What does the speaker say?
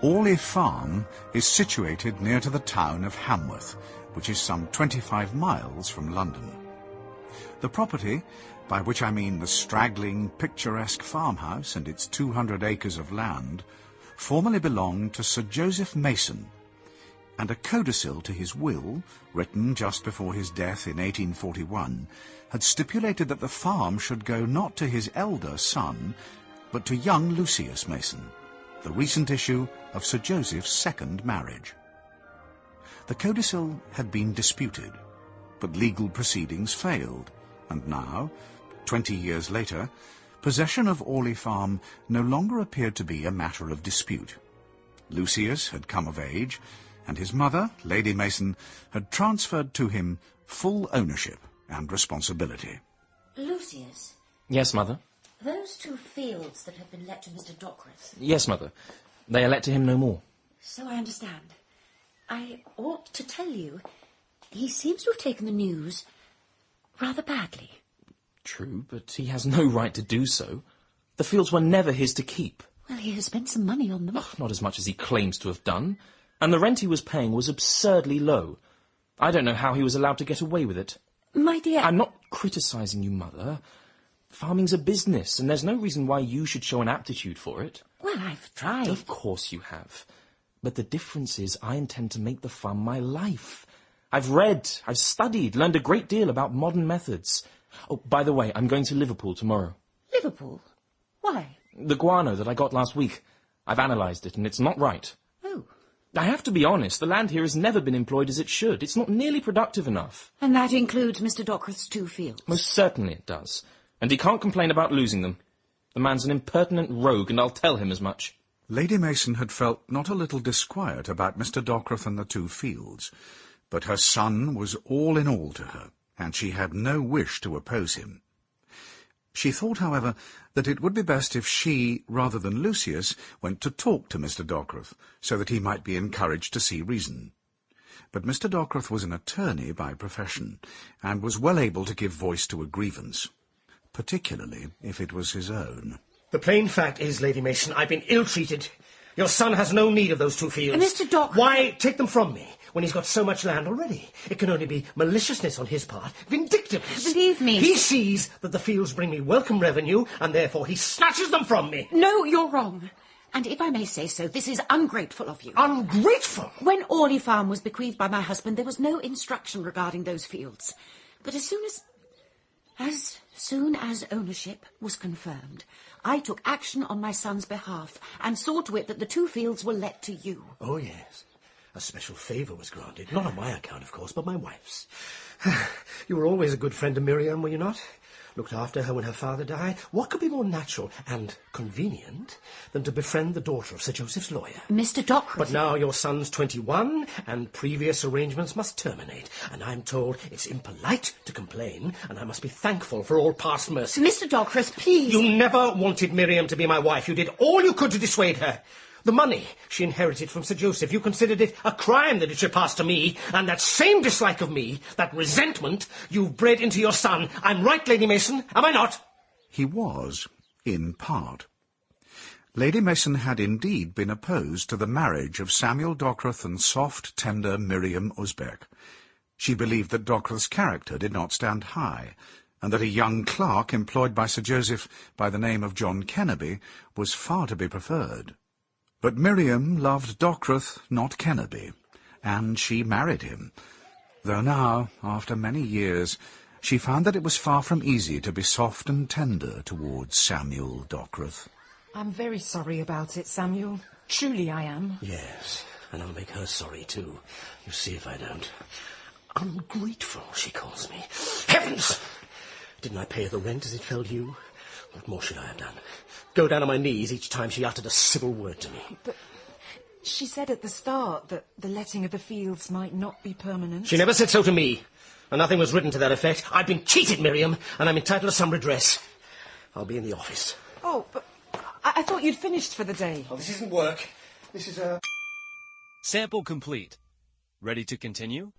Orley Farm is situated near to the town of Hamworth, which is some 25 miles from London. The property, by which I mean the straggling, picturesque farmhouse and its 200 acres of land, formerly belonged to Sir Joseph Mason, and a codicil to his will, written just before his death in 1841, had stipulated that the farm should go not to his elder son, but to young Lucius Mason, the recent issue of Sir Joseph's second marriage. The codicil had been disputed, but legal proceedings failed, and now, 20 years later, possession of Orley Farm no longer appeared to be a matter of dispute. Lucius had come of age, and his mother, Lady Mason, had transferred to him full ownership and responsibility. Lucius? Yes, Mother? Those 2 fields that have been let to Mr. Dockwrath? Yes, Mother. They are let to him no more. So I understand. I ought to tell you, he seems to have taken the news rather badly. True, but he has no right to do so. The fields were never his to keep. Well, he has spent some money on them. Oh, not as much as he claims to have done. And the rent he was paying was absurdly low. I don't know how he was allowed to get away with it. My dear... I'm not criticising you, Mother. Farming's a business, and there's no reason why you should show an aptitude for it. Well, I've tried. Of course you have. But the difference is I intend to make the farm my life. I've read, I've studied, learned a great deal about modern methods. Oh, by the way, I'm going to Liverpool tomorrow. Liverpool? Why? The guano that I got last week. I've analysed it, and it's not right. Oh. I have to be honest, the land here has never been employed as it should. It's not nearly productive enough. And that includes Mr. Dockwrath's 2 fields? Most certainly it does. And he can't complain about losing them. The man's an impertinent rogue, and I'll tell him as much. Lady Mason had felt not a little disquiet about Mr. Dockwrath and the 2 fields, but her son was all in all to her, and she had no wish to oppose him. She thought, however, that it would be best if she, rather than Lucius, went to talk to Mr. Dockwrath, so that he might be encouraged to see reason. But Mr. Dockwrath was an attorney by profession, and was well able to give voice to a grievance, particularly if it was his own. The plain fact is, Lady Mason, I've been ill-treated. Your son has no need of those 2 fields. Mr. Dockwrath... Why take them from me when he's got so much land already? It can only be maliciousness on his part, vindictiveness. Believe me... He sees that the fields bring me welcome revenue, and therefore he snatches them from me. No, you're wrong. And if I may say so, this is ungrateful of you. Ungrateful? When Orley Farm was bequeathed by my husband, there was no instruction regarding those fields. But as soon as ownership was confirmed, I took action on my son's behalf and saw to it that the 2 fields were let to you. Oh, yes. A special favour was granted. Not on my account, of course, but my wife's. You were always a good friend to Miriam, were you not? Looked after her when her father died. What could be more natural and convenient than to befriend the daughter of Sir Joseph's lawyer? Mr. Dockwrath... But now your son's 21, and previous arrangements must terminate. And I'm told it's impolite to complain, and I must be thankful for all past mercy. Mr. Dockwrath, please... You never wanted Miriam to be my wife. You did all you could to dissuade her. The money she inherited from Sir Joseph, you considered it a crime that it should pass to me, and that same dislike of me, that resentment, you've bred into your son. I'm right, Lady Mason, am I not? He was, in part. Lady Mason had indeed been opposed to the marriage of Samuel Dockwrath and soft, tender Miriam Usbeck. She believed that Dockwrath's character did not stand high, and that a young clerk employed by Sir Joseph by the name of John Kennerby was far to be preferred. But Miriam loved Dockwrath, not Kennerby, and she married him, though now, after many years, she found that it was far from easy to be soft and tender towards Samuel Dockwrath. I'm very sorry about it, Samuel. Truly I am. Yes, and I'll make her sorry too. You see if I don't. Ungrateful, she calls me. Heavens! Didn't I pay her the rent as it fell due? What more should I have done? Go down on my knees each time she uttered a civil word to me. But she said at the start that the letting of the fields might not be permanent. She never said so to me, and nothing was written to that effect. I've been cheated, Miriam, and I'm entitled to some redress. I'll be in the office. Oh, but I thought you'd finished for the day. Oh, this isn't work. This is Sample complete. Ready to continue?